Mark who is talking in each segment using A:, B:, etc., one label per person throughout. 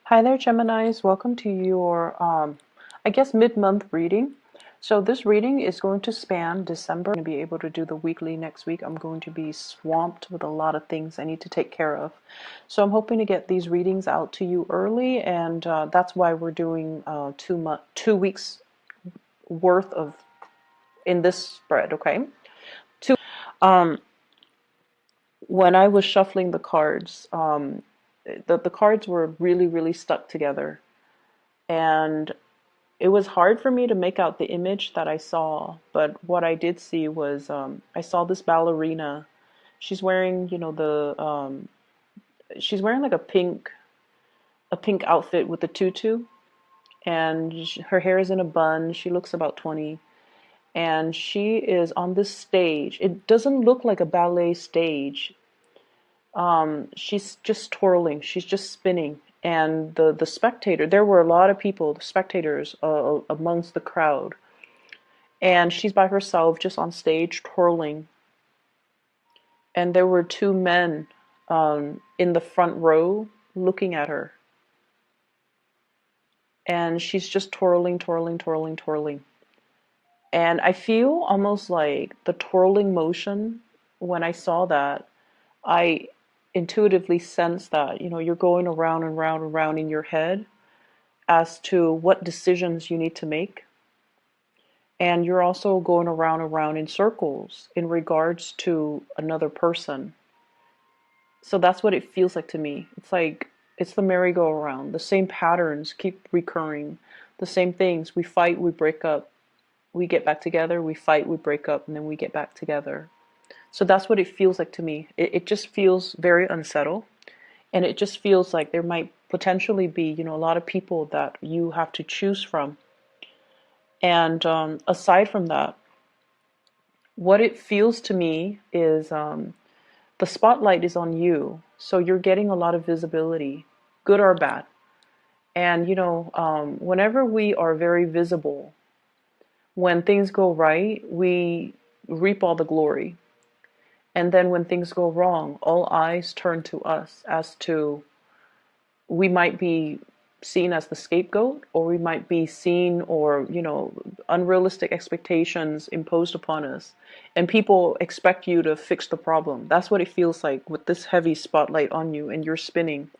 A: Hi there, Geminis. Welcome to your, I guess, mid-month reading. So this reading is going to span December. I'm going to be able to do the weekly next week. I'm going to be swamped with a lot of things I need to take care of. So I'm hoping to get these readings out to you early, and that's why we're doing 2 weeks worth of in this spread. Okay. Um, when I was shuffling the cards, the cards were really stuck together, and it was hard for me to make out the image that I saw, but what I did see was I saw this ballerina. She's wearing, she's wearing like a pink outfit with a tutu, and her hair is in a bun. She looks about 20, and she is on this stage. It doesn't look like a ballet stage. She's just twirling. She's just spinning. And the spectator, there were a lot of people, the spectators amongst the crowd. And she's by herself, just on stage, twirling. And there were two men in the front row looking at her. And she's just twirling. And I feel almost like the twirling motion. When I saw that, I intuitively sense that, you're going around and round and round in your head as to what decisions you need to make. And you're also going around and round in circles in regards to another person. So that's what it feels like to me. It's like it's the merry-go-round. The same patterns keep recurring. The same things. We fight, we break up, we get back together, we fight, we break up, and then we get back together. So that's what it feels like to me. It just feels very unsettled. And it just feels like there might potentially be, a lot of people that you have to choose from. And aside from that, what it feels to me is the spotlight is on you. So you're getting a lot of visibility, good or bad. And, whenever we are very visible, when things go right, we reap all the glory. And then when things go wrong, all eyes turn to us as to we might be seen as the scapegoat, or we might be seen, or unrealistic expectations imposed upon us, and people expect you to fix the problem. That's what it feels like with this heavy spotlight on you, and you're spinning.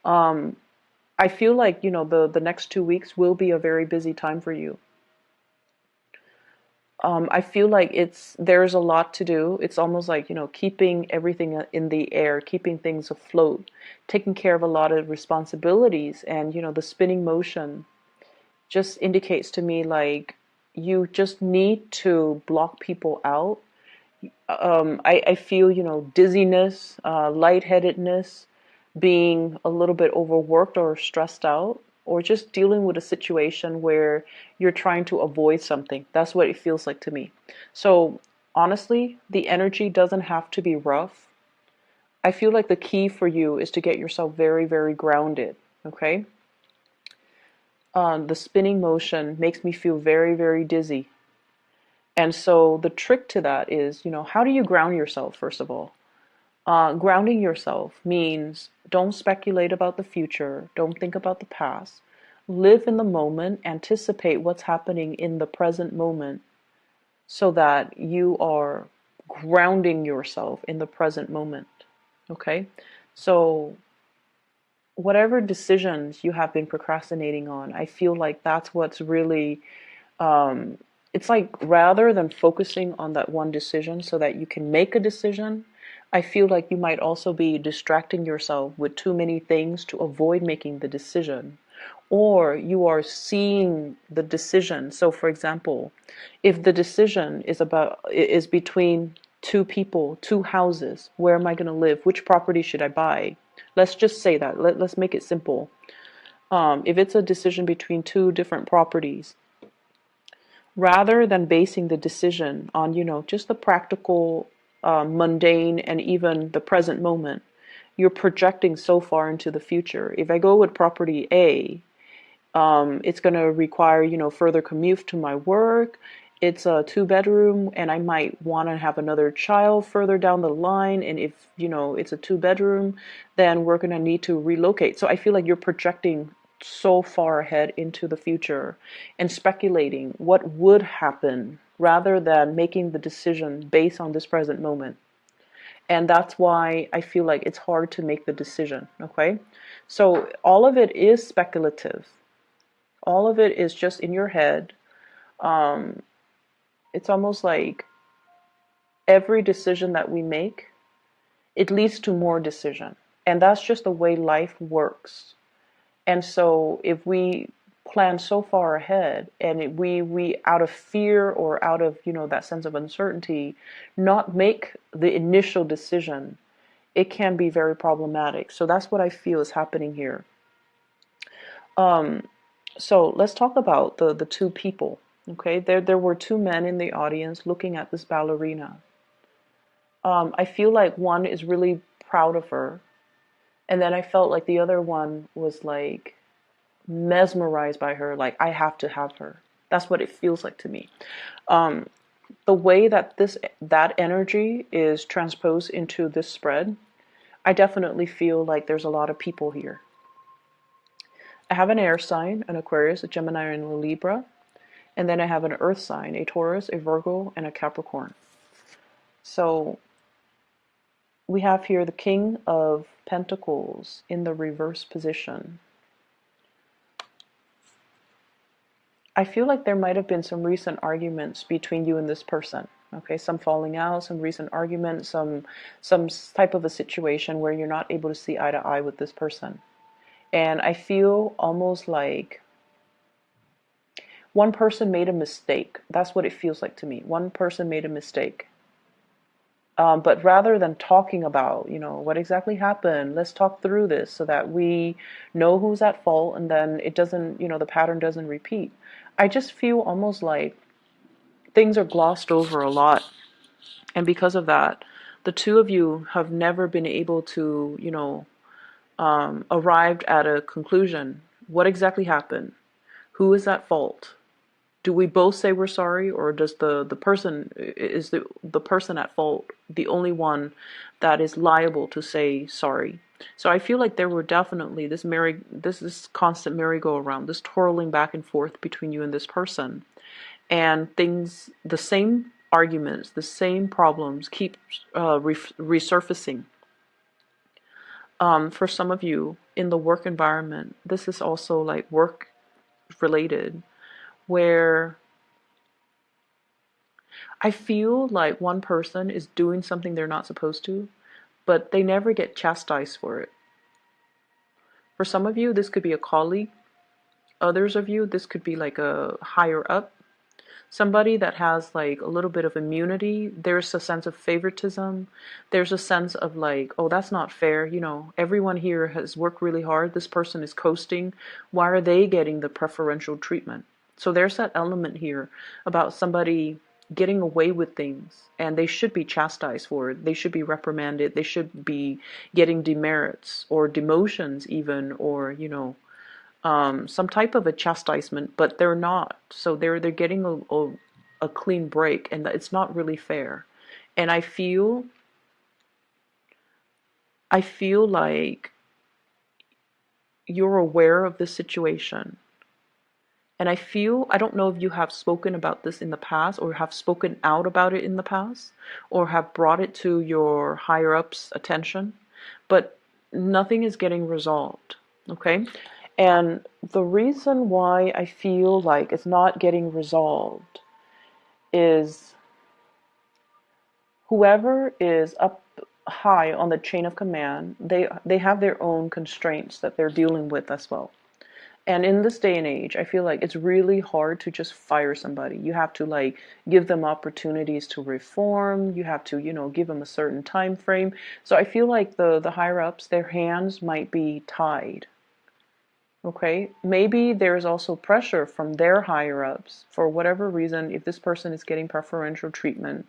A: I feel like the next 2 weeks will be a very busy time for you. I feel like there's a lot to do. It's almost like, keeping everything in the air, keeping things afloat, taking care of a lot of responsibilities. And, the spinning motion just indicates to me like you just need to block people out. I feel, dizziness, lightheadedness, being a little bit overworked or stressed out, or just dealing with a situation where you're trying to avoid something. That's what it feels like to me. So honestly, the energy doesn't have to be rough. I feel like the key for you is to get yourself very grounded. Okay. The spinning motion makes me feel very dizzy. And so the trick to that is, how do you ground yourself, first of all? Grounding yourself means don't speculate about the future, don't think about the past. Live in the moment, anticipate what's happening in the present moment so that you are grounding yourself in the present moment. Okay? So, whatever decisions you have been procrastinating on, I feel like that's what's really it's like rather than focusing on that one decision so that you can make a decision, I feel like you might also be distracting yourself with too many things to avoid making the decision. Or you are seeing the decision. So for example, if the decision is between two people, two houses, where am I going to live? Which property should I buy? Let's just say that. Let's make it simple. If it's a decision between two different properties, rather than basing the decision on, just the practical, mundane, and even the present moment, you're projecting so far into the future. If I go with property A, it's going to require, further commute to my work. it's a 2 bedroom and I might want to have another child further down the line. And if, it's a 2 bedroom, then we're going to need to relocate. So I feel like you're projecting so far ahead into the future and speculating what would happen rather than making the decision based on this present moment. And that's why I feel like it's hard to make the decision. Okay. So all of it is speculative. All of it is just in your head. It's almost like every decision that we make, it leads to more decision. And that's just the way life works. And so if we plan so far ahead and we out of fear or out of, that sense of uncertainty, not make the initial decision, it can be very problematic. So that's what I feel is happening here. So let's talk about the two people. Okay, there were two men in the audience looking at this ballerina. I feel like one is really proud of her, and then I felt like the other one was like mesmerized by her, like I have to have her. That's what it feels like to me. The way that that energy is transposed into this spread, I definitely feel like there's a lot of people here. I have an air sign, an Aquarius, a Gemini, and a Libra, and then I have an earth sign, a Taurus, a Virgo, and a Capricorn. So we have here the King of Pentacles in the reverse position. I feel like there might have been some recent arguments between you and this person. Okay, some falling out, some recent arguments, some type of a situation where you're not able to see eye to eye with this person. And I feel almost like one person made a mistake. That's what it feels like to me. One person made a mistake. But rather than talking about, what exactly happened, let's talk through this so that we know who's at fault and then it doesn't, the pattern doesn't repeat. I just feel almost like things are glossed over a lot. And because of that, the two of you have never been able to, arrived at a conclusion. What exactly happened? Who is at fault? Do we both say we're sorry, or does the person, is the person at fault the only one that is liable to say sorry? So I feel like there were definitely this constant merry-go-round, this twirling back and forth between you and this person, and things, the same arguments, the same problems keep resurfacing. For some of you in the work environment, this is also like work related, where I feel like one person is doing something they're not supposed to, but they never get chastised for it. For some of you, this could be a colleague. Others of you, this could be like a higher up. Somebody that has like a little bit of immunity. There's a sense of favoritism. There's a sense of like, oh, that's not fair. Everyone here has worked really hard. This person is coasting. Why are they getting the preferential treatment? So there's that element here about somebody getting away with things, and they should be chastised for it. They should be reprimanded. They should be getting demerits or demotions even, or some type of a chastisement, but they're not. So they're getting a clean break, and it's not really fair. And I feel like you're aware of this situation. And I don't know if you have spoken about this in the past or have spoken out about it in the past or have brought it to your higher ups' attention, but nothing is getting resolved. Okay? And the reason why I feel like it's not getting resolved is whoever is up high on the chain of command, they have their own constraints that they're dealing with as well. And in this day and age, I feel like it's really hard to just fire somebody. You have to like give them opportunities to reform. You have to, give them a certain time frame. So I feel like the higher ups, their hands might be tied. Okay, maybe there's also pressure from their higher ups for whatever reason. If this person is getting preferential treatment,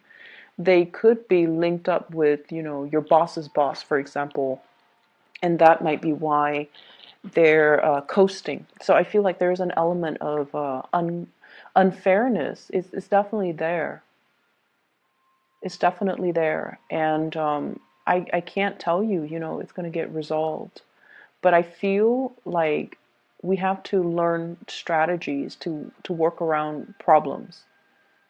A: they could be linked up with, your boss's boss, for example, and that might be why they're coasting. So I feel like there's an element of Unfairness is definitely there. It's definitely there. And I can't tell you, it's going to get resolved. But I feel like we have to learn strategies to work around problems.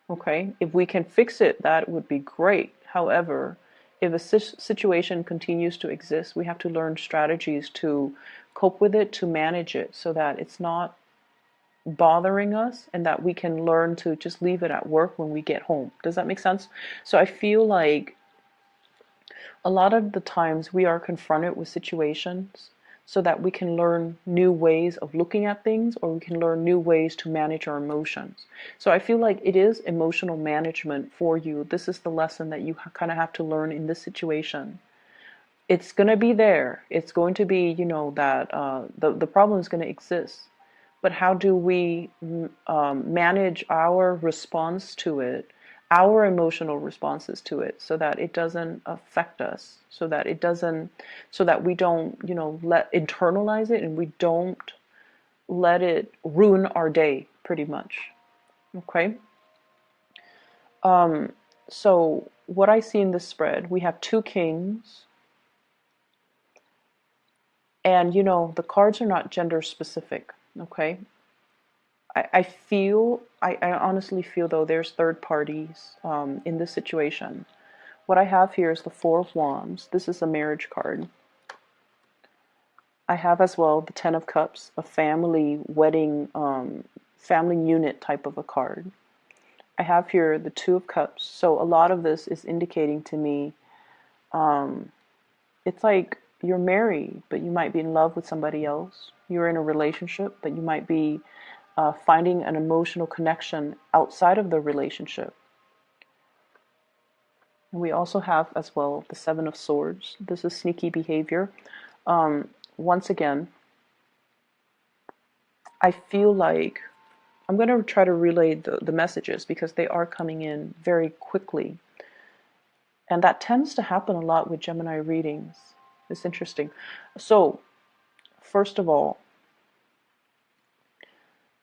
A: Okay? If we can fix it, that would be great. However, if a situation continues to exist, we have to learn strategies to cope with it, to manage it, so that it's not bothering us and that we can learn to just leave it at work when we get home. Does that make sense? So I feel like a lot of the times we are confronted with situations so that we can learn new ways of looking at things, or we can learn new ways to manage our emotions. So I feel like it is emotional management for you. This is the lesson that you kind of have to learn in this situation. It's going to be there. It's going to be, that the problem is going to exist. But how do we manage our response to it, our emotional responses to it, so that it doesn't affect us, so that we don't, let internalize it, and we don't let it ruin our day, pretty much. Okay. So what I see in this spread, we have two kings, and the cards are not gender specific. Okay. I honestly feel though there's third parties in this situation. What I have here is the Four of Wands. This is a marriage card. I have as well the Ten of Cups, a family wedding, family unit type of a card. I have here the Two of Cups. So a lot of this is indicating to me, it's like you're married, but you might be in love with somebody else. You're in a relationship, but you might be finding an emotional connection outside of the relationship. And we also have as well the Seven of Swords. This is sneaky behavior. Once again, I feel like I'm going to try to relay the messages because they are coming in very quickly. And that tends to happen a lot with Gemini readings. It's interesting. So, first of all,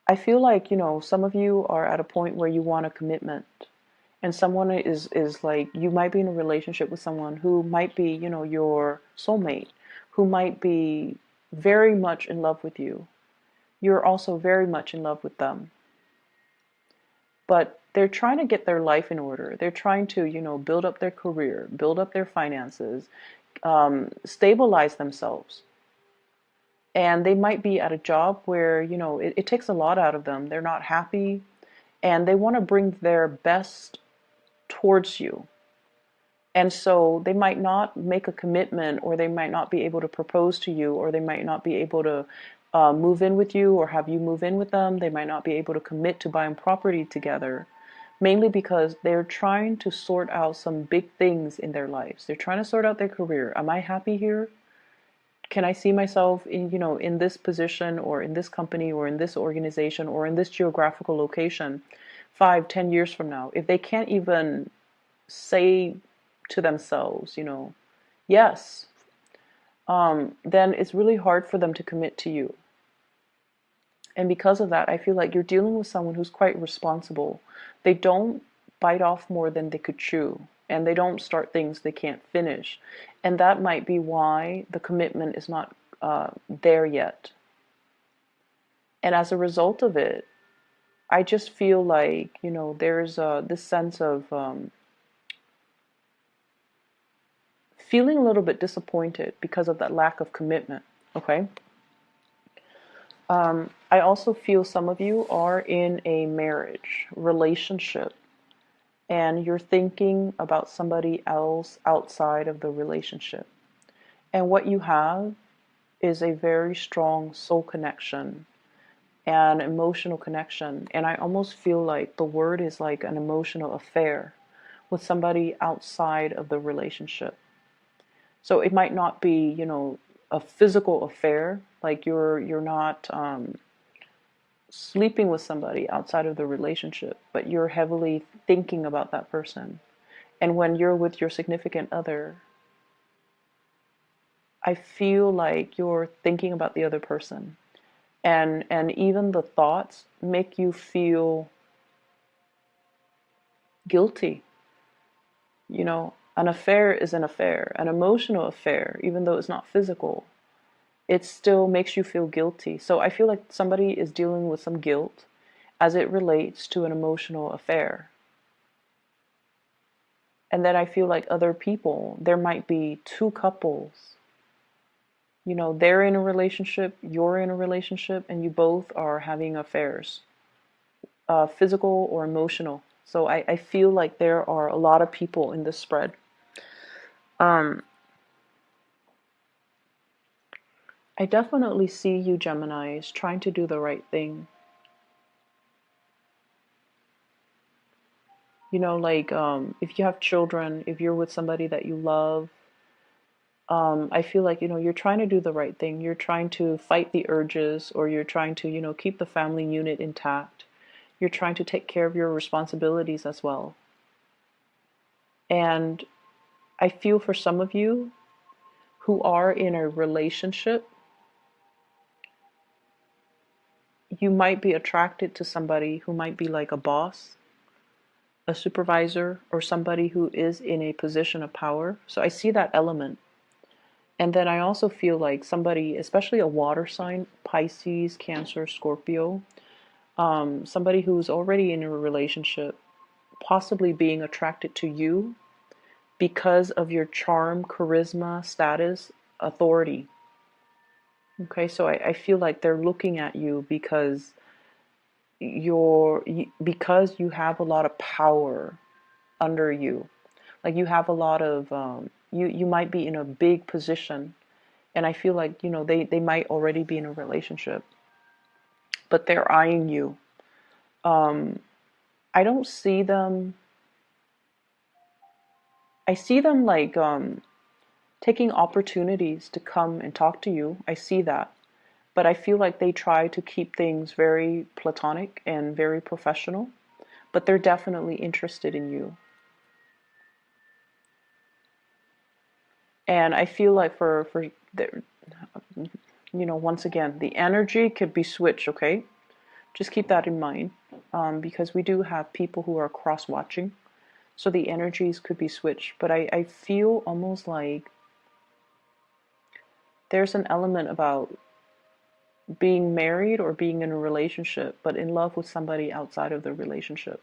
A: I feel like, some of you are at a point where you want a commitment. And someone is like, you might be in a relationship with someone who might be, your soulmate, who might be very much in love with you. You're also very much in love with them. But they're trying to get their life in order. They're trying to, build up their career, build up their finances, stabilize themselves. And they might be at a job where, it takes a lot out of them. They're not happy, and they want to bring their best towards you. And so they might not make a commitment, or they might not be able to propose to you, or they might not be able to move in with you or have you move in with them. They might not be able to commit to buying property together, mainly because they're trying to sort out some big things in their lives. They're trying to sort out their career. Am I happy here? Can I see myself in, in this position, or in this company, or in this organization, or in this geographical location 5, 10 years from now? If they can't even say to themselves, yes, then it's really hard for them to commit to you. And because of that, I feel like you're dealing with someone who's quite responsible. They don't bite off more than they could chew, and they don't start things they can't finish. And that might be why the commitment is not there yet. And as a result of it, I just feel like, there's this sense of feeling a little bit disappointed because of that lack of commitment. Okay. I also feel some of you are in a marriage relationship, and you're thinking about somebody else outside of the relationship. And what you have is a very strong soul connection and emotional connection. And I almost feel like the word is like an emotional affair with somebody outside of the relationship. So it might not be, a physical affair, like you're not sleeping with somebody outside of the relationship, but you're heavily thinking about that person. And when you're with your significant other, I feel like you're thinking about the other person. And even the thoughts make you feel guilty. An affair is an affair, an emotional affair, even though it's not physical, it still makes you feel guilty. So I feel like somebody is dealing with some guilt as it relates to an emotional affair. And then I feel like other people, there might be two couples, they're in a relationship, you're in a relationship, and you both are having affairs, physical or emotional. So I feel like there are a lot of people in this spread. Um, I definitely see you, Geminis, trying to do the right thing. If you have children, if you're with somebody that you love, I feel like, you're trying to do the right thing. You're trying to fight the urges, or you're trying to, keep the family unit intact. You're trying to take care of your responsibilities as well. And I feel for some of you who are in a relationship, you might be attracted to somebody who might be like a boss, a supervisor, or somebody who is in a position of power. So I see that element. And then I also feel like somebody, especially a water sign, Pisces, Cancer, Scorpio, somebody who's already in a relationship, possibly being attracted to you because of your charm, charisma, status, authority. Okay, so I feel like they're looking at you because you have a lot of power under you. Like you have a lot of you might be in a big position, and I feel like they might already be in a relationship, but they're eyeing you. I don't see them. I see them like taking opportunities to come and talk to you. I see that, but I feel like they try to keep things very platonic and very professional. But they're definitely interested in you. And I feel like for the, once again, the energy could be switched. Okay, just keep that in mind, because we do have people who are cross watching, so the energies could be switched. But I feel almost like there's an element about being married or being in a relationship, but in love with somebody outside of the relationship.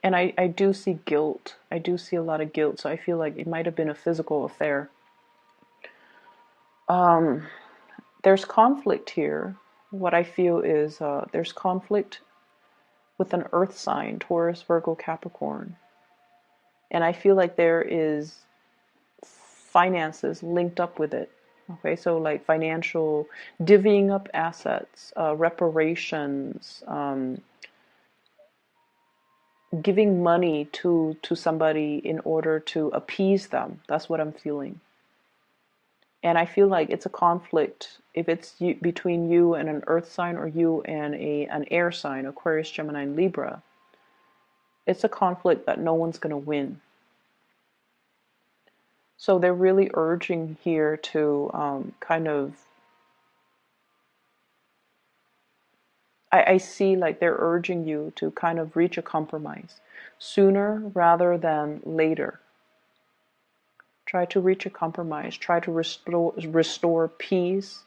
A: And I do see guilt. I do see a lot of guilt. So I feel like it might have been a physical affair. Um, there's conflict here. What I feel is there's conflict with an earth sign, Taurus, Virgo, Capricorn. And I feel like there is finances linked up with it. Okay, so like financial, divvying up assets, reparations, giving money to somebody in order to appease them. That's what I'm feeling. And I feel like it's a conflict if it's between you and an earth sign, or you and an air sign, Aquarius, Gemini, and Libra. It's a conflict that no one's going to win. So they're really urging here to kind of, I see like they're urging you to kind of reach a compromise sooner rather than later. Try to reach a compromise. Try to restore peace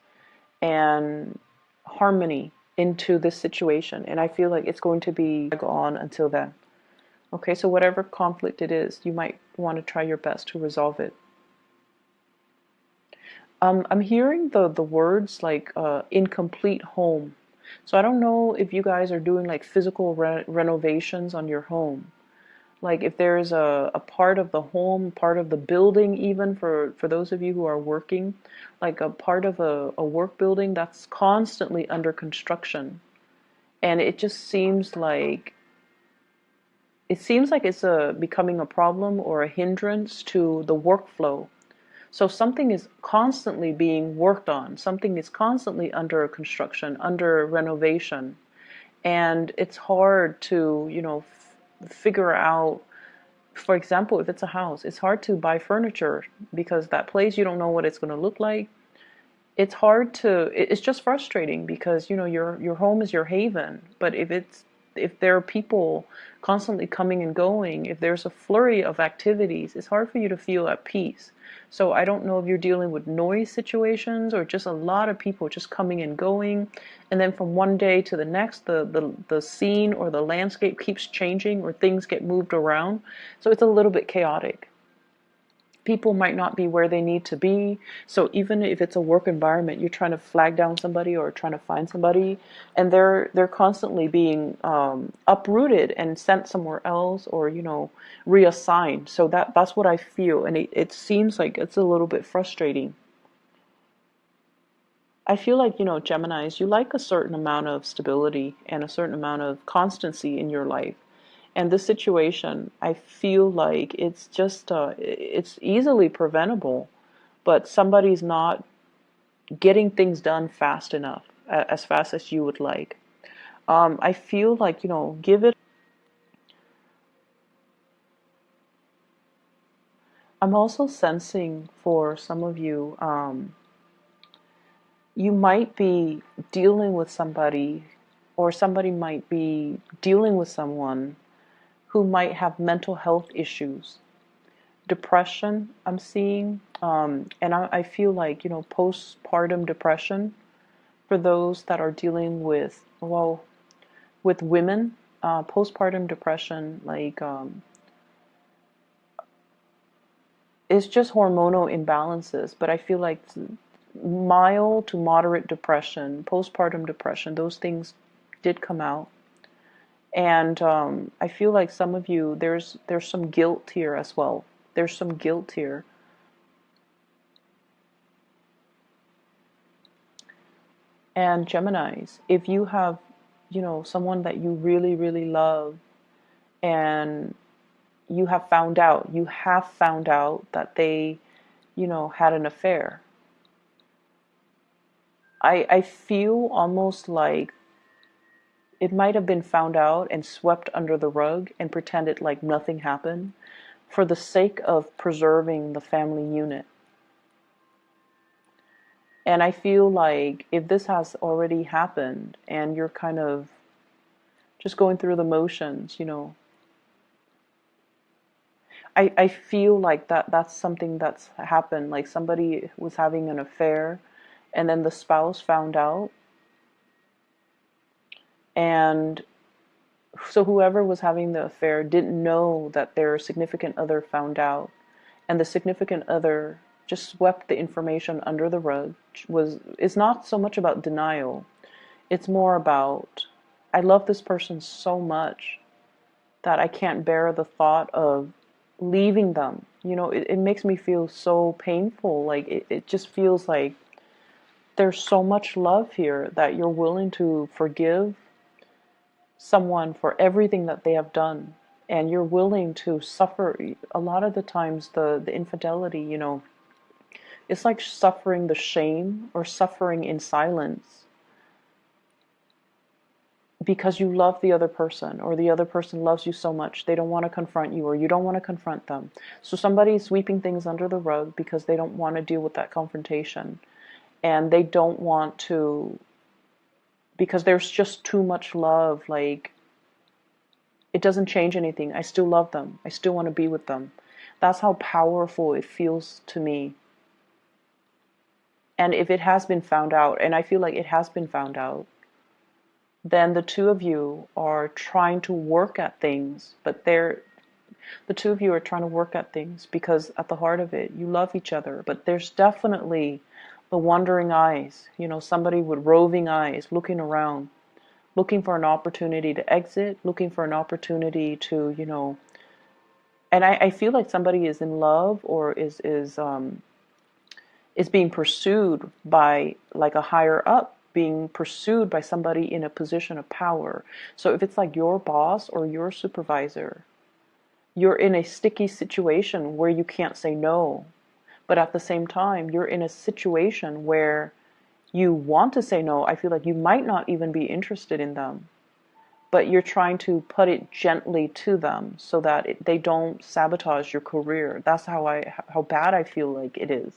A: and harmony into this situation. And I feel like it's going to be go on until then. Okay, so whatever conflict it is, you might want to try your best to resolve it. I'm hearing the words like incomplete home. So I don't know if you guys are doing like physical renovations on your home. Like if there's a part of the home, part of the building, even for those of you who are working, like a part of a work building that's constantly under construction. And it just seems like it's becoming a problem or a hindrance to the workflow. So something is constantly being worked on, something is constantly under construction, under renovation, and it's hard to, figure out. For example, if it's a house, it's hard to buy furniture because that place, you don't know what it's going to look like. it's hard to, it's just frustrating because your home is your haven, but if there are people constantly coming and going, if there's a flurry of activities, it's hard for you to feel at peace. So I don't know if you're dealing with noise situations or just a lot of people just coming and going, and then from one day to the next the scene or the landscape keeps changing or things get moved around, so it's a little bit chaotic. People might not be where they need to be. So even if it's a work environment, you're trying to flag down somebody or trying to find somebody, and they're constantly being uprooted and sent somewhere else, or reassigned. So that's what I feel, and it seems like it's a little bit frustrating. I feel like, Geminis, you like a certain amount of stability and a certain amount of constancy in your life. And this situation, I feel like it's just, it's easily preventable, but somebody's not getting things done fast enough, as fast as you would like. I feel like, give it. I'm also sensing for some of you, you might be dealing with somebody, or somebody might be dealing with someone who might have mental health issues. Depression, I'm seeing, and I feel like, postpartum depression for those that are dealing with, well, with women, postpartum depression, like, it's just hormonal imbalances, but I feel like mild to moderate depression, postpartum depression, those things did come out. And I feel like some of you, there's some guilt here as well. There's some guilt here. And Geminis, if you have, someone that you really, really love, and you have found out that they, had an affair. I feel almost like it might have been found out and swept under the rug and pretended like nothing happened for the sake of preserving the family unit. And I feel like if this has already happened and you're kind of just going through the motions, I feel like that's something that's happened. Like somebody was having an affair and then the spouse found out. And so whoever was having the affair didn't know that their significant other found out. And the significant other just swept the information under the rug. It's not so much about denial. It's more about, I love this person so much that I can't bear the thought of leaving them. It makes me feel so painful. Like it just feels like there's so much love here that you're willing to forgive someone for everything that they have done. And you're willing to suffer. A lot of the times, the infidelity, it's like suffering the shame or suffering in silence because you love the other person, or the other person loves you so much they don't want to confront you, or you don't want to confront them. So somebody's sweeping things under the rug because they don't want to deal with that confrontation, and they don't want to, because there's just too much love. Like, it doesn't change anything. I still love them. I still want to be with them. That's how powerful it feels to me. And if it has been found out, and I feel like it has been found out, then the two of you are trying to work at things, but the two of you are trying to work at things because at the heart of it, you love each other. But there's definitely the wandering eyes, somebody with roving eyes looking around, looking for an opportunity to exit, looking for an opportunity to, and I feel like somebody is in love, or is being pursued by like a higher up, being pursued by somebody in a position of power. So if it's like your boss or your supervisor, you're in a sticky situation where you can't say no. But at the same time, you're in a situation where you want to say no. I feel like you might not even be interested in them, but you're trying to put it gently to them so that they don't sabotage your career. That's how bad I feel like it is.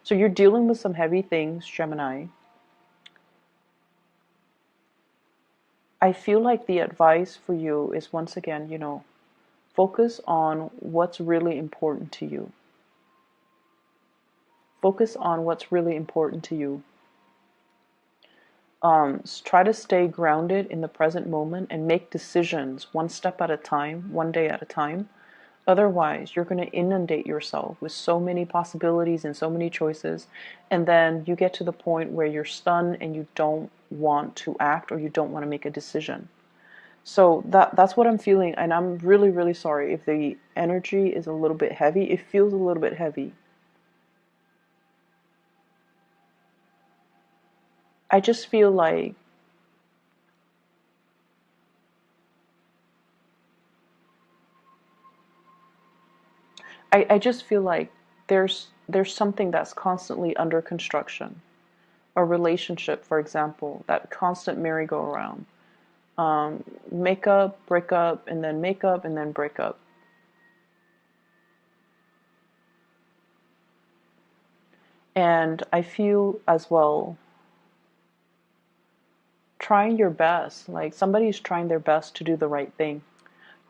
A: So you're dealing with some heavy things, Gemini. I feel like the advice for you is, once again, focus on what's really important to you. Focus on what's really important to you. Try to stay grounded in the present moment and make decisions one step at a time, one day at a time. Otherwise, you're going to inundate yourself with so many possibilities and so many choices, and then you get to the point where you're stunned and you don't want to act or you don't want to make a decision. So that's what I'm feeling, and I'm really, really sorry if the energy is a little bit heavy. It feels a little bit heavy. I just feel like I just feel like there's something that's constantly under construction. A relationship, for example, that constant merry-go-round. Make up, break up, and then make up, and then break up. And I feel as well, trying your best, like somebody's trying their best to do the right thing,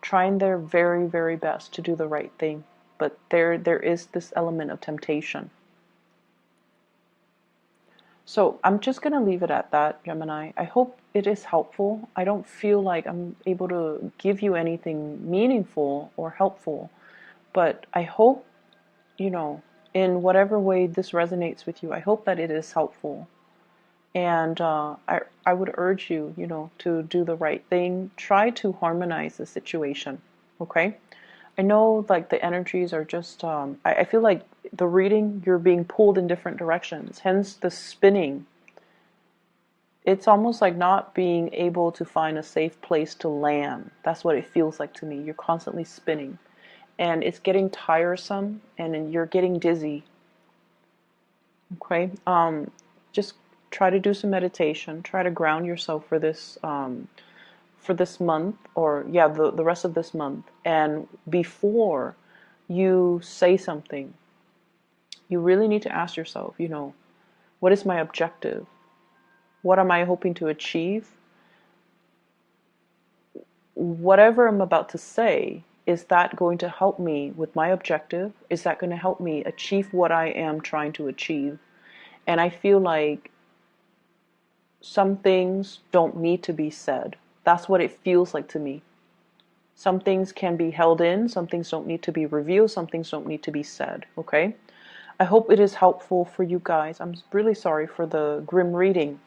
A: trying their very, very best to do the right thing. But there is this element of temptation. So I'm just going to leave it at that, Gemini. I hope it is helpful. I don't feel like I'm able to give you anything meaningful or helpful, but I hope, in whatever way this resonates with you, I hope that it is helpful. And I would urge you, to do the right thing. Try to harmonize the situation, okay? I know like the energies are just, I feel like the reading, you're being pulled in different directions, hence the spinning. It's almost like not being able to find a safe place to land. That's what it feels like to me. You're constantly spinning. And it's getting tiresome and you're getting dizzy. Okay? Just try to do some meditation. Try to ground yourself for this month, or yeah, the rest of this month. And before you say something, you really need to ask yourself, what is my objective? What am I hoping to achieve? Whatever I'm about to say, is that going to help me with my objective? Is that going to help me achieve what I am trying to achieve? And I feel like some things don't need to be said. That's what it feels like to me. Some things can be held in, some things don't need to be revealed, some things don't need to be said, okay? I hope it is helpful for you guys. I'm really sorry for the grim reading.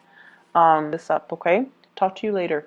A: This up, okay? Talk to you later.